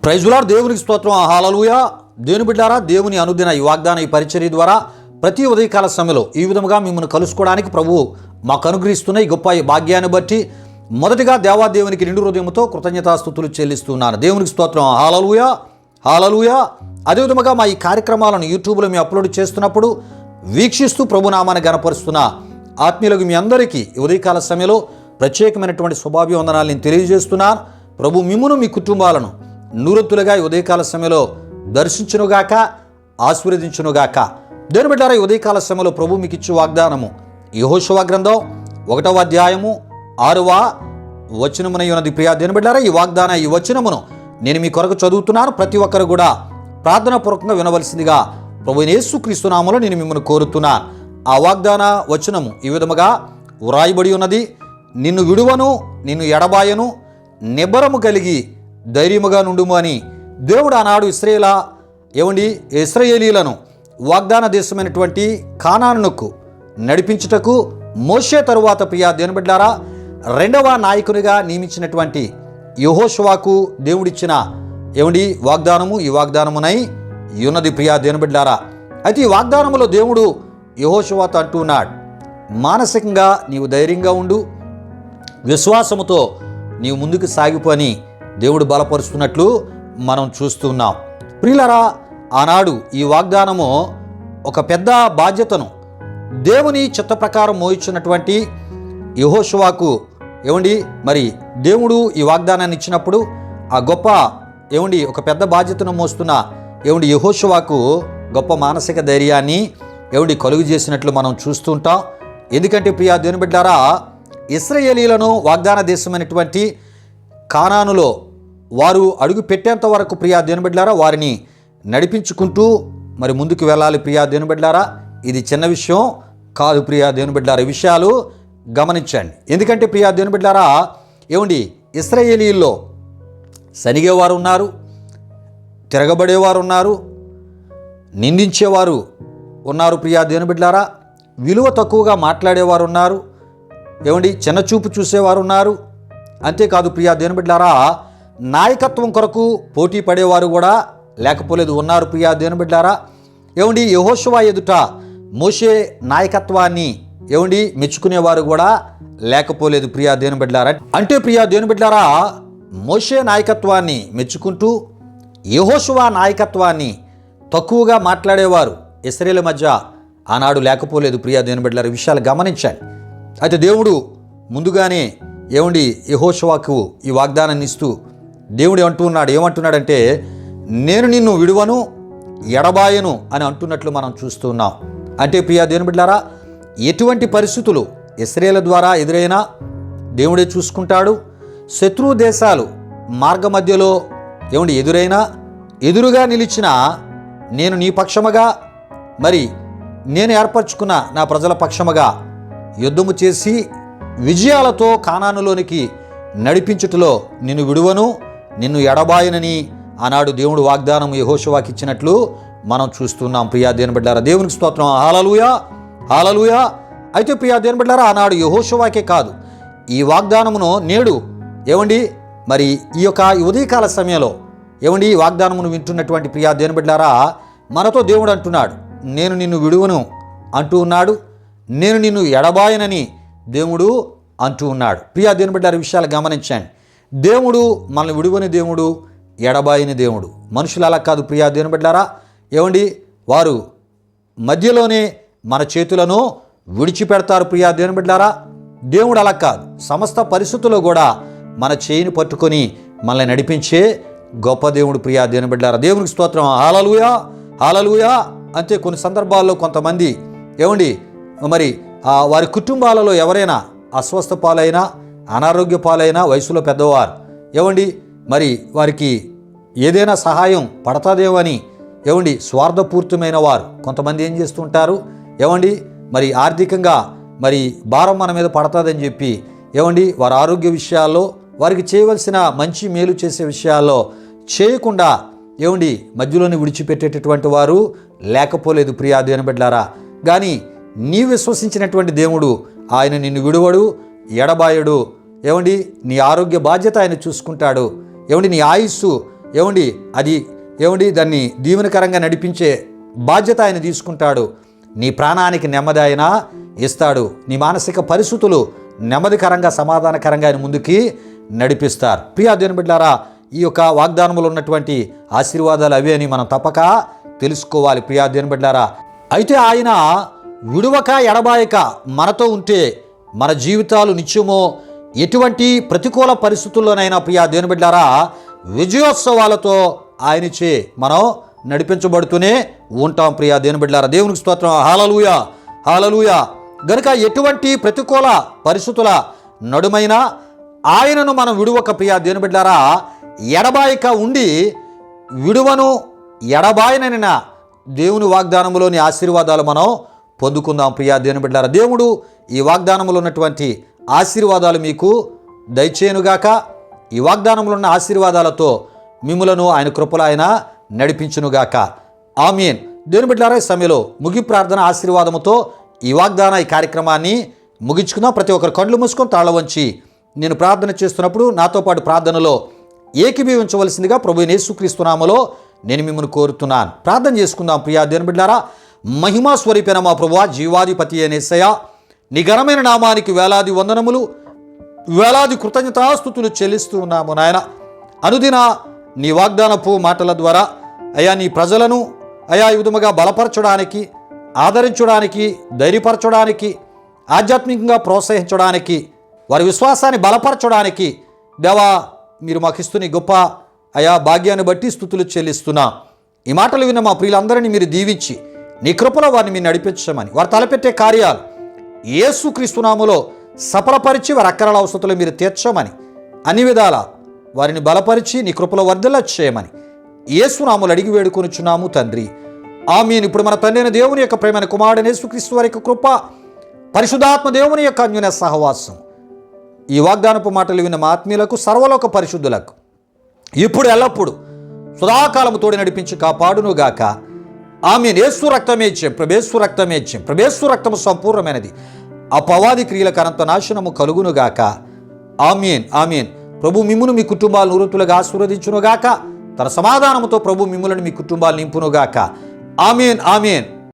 Praise the lord. దేవునికి స్తోత్రం. హల్లెలూయా. దేవుని బిడ్డారా, దేవుని అనుదిన ఈ వాగ్దాన ఈ పరిచర్య ద్వారా ప్రతి ఉదయకాల సమయంలో ఈ విధముగా మిమ్మల్ని కలుసుకోవడానికి ప్రభువు మాకు అనుగ్రహిస్తున్న ఈ గొప్ప భాగ్యాన్ని బట్టి మొదటిగా దేవాదేవునికి నిండు హృదయంతో కృతజ్ఞతాస్తుతులు చెల్లిస్తున్నాను. దేవునికి స్తోత్రం. హల్లెలూయా, హల్లెలూయా. అదేవిధముగా మా ఈ కార్యక్రమాలను యూట్యూబ్లో మేము అప్లోడ్ చేస్తున్నప్పుడు వీక్షిస్తూ ప్రభునామాన్ని గణపరుస్తున్న ఆత్మీయులకు మీ అందరికీ ఉదయకాల సమయంలో ప్రత్యేకమైనటువంటి శుభాభివందనాలు నేను తెలియజేస్తున్నాను. ప్రభు మిమ్మును మీ కుటుంబాలను నూరొత్తులుగా ఈ ఉదయకాల సమయంలో దర్శించునుగాక, ఆశీర్వదించునుగాక. దేవుని బిడ్డారా, ఈ ఉదయకాల సమయంలో ప్రభు మీకు ఇచ్చే వాగ్దానము యెహోషువ గ్రంథం 1వ అధ్యాయము 6వ వచనమునై ఉన్నది. ప్రియా దేవుని బిడ్డారా, ఈ వచనమును నేను మీ కొరకు చదువుతున్నాను. ప్రతి ఒక్కరు కూడా ప్రార్థనాపూర్వకంగా వినవలసిందిగా ప్రభు యేసుక్రీస్తు నామములో నేను మిమ్మల్ని కోరుతున్నాను. ఆ వాగ్దాన వచనము ఈ విధముగా వ్రాయబడి ఉన్నది. నిన్ను విడువను, నిన్ను ఎడబాయను, నిబ్బరము కలిగి ధైర్యముగా నుండుము అని దేవుడు ఆనాడు ఇశ్రాయేలీలను వాగ్దాన దేశమైనటువంటి కానానుకు నడిపించుటకు మోషే తరువాత ప్రియా దేవుని బిడ్డారా రెండవ నాయకునిగా నియమించినటువంటి యెహోషువకు దేవుడిచ్చిన వాగ్దానము ఈ వాగ్దానమునై ఉన్నది. ప్రియా దేవుని బిడ్డారా, అయితే ఈ వాగ్దానములో దేవుడు యెహోషువతో అంటున్నాడు, మానసికంగా నీవు ధైర్యంగా ఉండు, విశ్వాసముతో నీవు ముందుకు సాగిపోని దేవుడు బలపరుస్తున్నట్లు మనం చూస్తున్నాం. ప్రియులారా, ఆనాడు ఈ వాగ్దానము ఒక పెద్ద బాధ్యతను దేవుని చిత్త ప్రకారం మోయించినటువంటి యెహోషువకు మరి దేవుడు ఈ వాగ్దానాన్ని ఇచ్చినప్పుడు ఆ గొప్ప ఒక పెద్ద బాధ్యతను మోస్తున్న యెహోషువకు గొప్ప మానసిక ధైర్యాన్ని కలుగు చేసినట్లు మనం చూస్తుంటాం. ఎందుకంటే ప్రియా దేవుని బిడ్డారా, ఇశ్రాయేలీలను వాగ్దాన దేశమైనటువంటి కానానులో వారు అడుగు పెట్టేంత వరకు ప్రియా దేవుని బిడ్డారా వారిని నడిపించుకుంటూ మరి ముందుకు వెళ్ళాలి. ప్రియా దేవుని బిడ్డారా, ఇది చిన్న విషయం కాదు. ప్రియా దేవుని బిడ్డారా, ఈ విషయాలు గమనించండి. ఎందుకంటే ప్రియా దేవుని బిడ్డారా ఇశ్రాయేలీల్లో సనిగేవారు ఉన్నారు, తిరగబడేవారు ఉన్నారు, నిందించేవారు ఉన్నారు. ప్రియా దేవుని బిడ్డారా, విలువ తక్కువగా మాట్లాడేవారు ఉన్నారు, చిన్న చూపు చూసేవారు ఉన్నారు. అంతేకాదు ప్రియా దేవుని బిడ్డారా, నాయకత్వం కొరకు పోటీ పడేవారు కూడా లేకపోలేదు, ఉన్నారు. ప్రియా దేవుని బిడ్డారా, యెహోషువ ఎదుట మోషే నాయకత్వాన్ని మెచ్చుకునేవారు కూడా లేకపోలేదు. ప్రియా దేవుని బిడ్డారా, అంటే ప్రియా దేవుని బిడ్డారా మోషే నాయకత్వాన్ని మెచ్చుకుంటూ యెహోషువ నాయకత్వాన్ని తక్కువగా మాట్లాడేవారు ఇశ్రాయేలు మధ్య ఆనాడు లేకపోలేదు. ప్రియా దేవుని బిడ్డలారా, విషయాలు గమనించండి. అయితే దేవుడు ముందుగానే యెహోషువకు ఈ వాగ్దానాన్ని ఇస్తూ దేవుడు ఏమంటున్నాడంటే నేను నిన్ను విడువను, ఎడబాయను అని అంటున్నట్లు మనం చూస్తున్నాం. అంటే ప్రియా దేవుని బిడ్డలారా, ఎటువంటి పరిస్థితులు ఇశ్రాయేలు ద్వారా ఎదురైనా దేవుడే చూసుకుంటాడు. శత్రు దేశాలు మార్గ మధ్యలో ఎదురైనా ఎదురుగా నిలిచిన నేను నీ పక్షముగా మరి నేను ఏర్పరచుకున్న నా ప్రజల పక్షముగా యుద్ధము చేసి విజయాలతో కానానులోనికి నడిపించుటలో నిన్ను విడువను, నిన్ను ఎడబాయనని ఆనాడు దేవుడు వాగ్దానం యెహోషువకి ఇచ్చినట్లు మనం చూస్తున్నాం. ప్రియా దేవుని బిడ్డలారా, దేవునికి స్తోత్రం. హల్లెలూయా, హల్లెలూయా. అయితే ప్రియా దేవుని బిడ్డలారా, ఆనాడు యెహోషువకే కాదు, ఈ వాగ్దానమును నేడు మరి ఈ యొక్క ఉదయకాల సమయంలో ఈ వాగ్దానమును వింటున్నటువంటి ప్రియా దేవుని బిడ్డలారా, మనతో దేవుడు అంటున్నాడు, నేను నిన్ను విడువను అంటూ ఉన్నాడు, నేను నిన్ను ఎడబాయనని దేవుడు అంటూ ఉన్నాడు. ప్రియా దేవుని బిడ్డలారా, విషయాలు గమనించండి. దేవుడు మనల్ని విడువని దేవుడు, ఎడబాయని దేవుడు. మనుషులు అలా కాదు. ప్రియా దేవుని బిడ్డలారా, వారు మధ్యలోనే మన చేతులను విడిచిపెడతారు. ప్రియా దేవుని బిడ్డలారా, దేవుడు అలా కాదు. సమస్త పరిస్థితుల్లో కూడా మన చేయిని పట్టుకొని మనల్ని నడిపించే గొప్ప దేవుడు. ప్రియా దేవుని బిడ్డలారా, దేవునికి స్తోత్రం. హల్లెలూయా, హల్లెలూయా. అంతే కొన్ని సందర్భాల్లో కొంతమంది మరి వారి కుటుంబాలలో ఎవరైనా అస్వస్థ పాలైనా, అనారోగ్య పాలైనా, వయసులో పెద్దవారు మరి వారికి ఏదైనా సహాయం పడతాదేమని స్వార్థపూర్తమైన వారు కొంతమంది ఏం చేస్తుంటారు, మరి ఆర్థికంగా మరి భారం మన మీద పడతాదని చెప్పి వారి ఆరోగ్య విషయాల్లో, వారికి చేయవలసిన మంచి మేలు చేసే విషయాల్లో చేయకుండా మధ్యలోనే విడిచిపెట్టేటటువంటి వారు లేకపోలేదు. ప్రియా దేవుని బిడ్డలారా, కానీ నీ విశ్వసించినటువంటి దేవుడు ఆయన నిన్ను విడువడు, ఎడబాయడు. నీ ఆరోగ్య బాధ్యత ఆయన చూసుకుంటాడు. నీ ఆయుస్సు దాన్ని దీవెనకరంగా నడిపించే బాధ్యత ఆయన తీసుకుంటాడు. నీ ప్రాణానికి నెమ్మది ఆయన ఇస్తాడు. నీ మానసిక పరిస్థితులు నెమ్మదికరంగా సమాధానకరంగా ఆయన ముందుకి నడిపిస్తారు. ప్రియా దేవుని బిడ్డలారా, ఈ యొక్క వాగ్దానములు ఉన్నటువంటి ఆశీర్వాదాలు అవే అని మనం తప్పక తెలుసుకోవాలి. ప్రియా దేవుని బిడ్డలారా, అయితే ఆయన విడువక ఎడబాయక మనతో ఉంటే మన జీవితాలు నిత్యమో ఎటువంటి ప్రతికూల పరిస్థితుల్లోనైనా ప్రియా దేవుని బిడ్డలారా విజయోత్సవాలతో ఆయనచే మనం నడిపించబడుతూనే ఉంటాం. ప్రియా దేవుని బిడ్డలారా, దేవునికి స్తోత్రం. హల్లెలూయా, హల్లెలూయా. గనుక ఎటువంటి ప్రతికూల పరిస్థితుల నడుమైనా ఆయనను మనం విడువక ప్రియా దేవుని బిడ్డలారా ఎడబాయక ఉండి విడువను ఎడబాయనైన దేవుని వాగ్దానములోని ఆశీర్వాదాలు మనం పొందుకుందాం. ప్రియా దేవుని బిడ్డలారా, దేవుడు ఈ వాగ్దానములో ఉన్నటువంటి ఆశీర్వాదాలు మీకు దయచేయునుగాక. ఈ వాగ్దానములో ఉన్న ఆశీర్వాదాలతో మిమ్ములను ఆయన కృపలో ఆయన నడిపించునుగాక. ఆమేన్. దేవుని బిడ్డలారా, ఈ సమయంలో ముగి ప్రార్థన ఆశీర్వాదముతో ఈ కార్యక్రమాన్ని ముగించుకుందాం. ప్రతి ఒక్కరు కళ్ళు మూసుకొని తాళ వంచి నేను ప్రార్థన చేస్తున్నప్పుడు నాతో పాటు ప్రార్థనలో ఏకీభవించవలసిందిగా ప్రభువైన యేసుక్రీస్తు నామములో నేను మిమ్మల్ని కోరుతున్నాను. ప్రార్థన చేసుకుందాం. ప్రియా దేవుని బిడ్డలారా, మహిమా స్వరూపైన మా ప్రభువా, జీవాధిపతి అయిన యేసయ్యా, నీ ఘనమైన నామానికి వేలాది వందనములు, వేలాది కృతజ్ఞతాస్తుతులు చెల్లిస్తూ ఉన్నాము నాయన. అనుదిన నీ వాగ్దానపు మాటల ద్వారా అయా నీ ప్రజలను ఈ విధముగా బలపరచడానికి, ఆదరించడానికి, ధైర్యపరచడానికి, ఆధ్యాత్మికంగా ప్రోత్సహించడానికి, వారి విశ్వాసాన్ని బలపరచడానికి దేవా మీరు మాకు ఇస్తున్న గొప్ప భాగ్యాన్ని బట్టి స్తుతులు చెల్లిస్తున్నా. ఈ మాటలు విన్న మా ప్రియులందరినీ మీరు దీవించి నీ కృపలో వారిని మీరు నడిపించమని, వారు తలపెట్టే కార్యాలు యేసుక్రీస్తు నామములో సఫలపరిచి వారి అక్కరల అవసరతలు మీరు తీర్చమని, అన్ని విధాల వారిని బలపరిచి నీ కృపలో వర్ధిల్ల చేయమని యేసు నామములో అడిగి వేడుకొనుచున్నాము తండ్రి. ఆమేన్. ఇప్పుడు మన తండ్రి అయిన దేవుని యొక్క ప్రేమైన కుమారుడైన యేసుక్రీస్తు వారి యొక్క కృప, పరిశుద్ధాత్మ దేవుని యొక్క అన్యోన్య సహవాసం ఈ వాగ్దానపు మాటలు విన్న మా ఆత్మీయులకు, సర్వలోక పరిశుద్ధులకు ఇప్పుడు ఎల్లప్పుడు సదాకాలము తోడి నడిపించి కాపాడునుగాక. ఆమేన్. యేసు రక్తమే ఇచ్చాం, ప్రభేశ్వ రక్తమే ఇచ్చాం, ప్రభేశ్వ రక్తము సంపూర్ణమైనది, అపవాది క్రియలకు అనంత నాశనము కలుగునుగాక. ఆమేన్, ఆమేన్. ప్రభు మిమ్మును మీ కుటుంబాలు నూరతులుగా ఆశీర్వదించునుగాక. తన సమాధానముతో ప్రభు మిమ్ములను మీ కుటుంబాలు నింపునుగాక. ఆమేన్, ఆమేన్.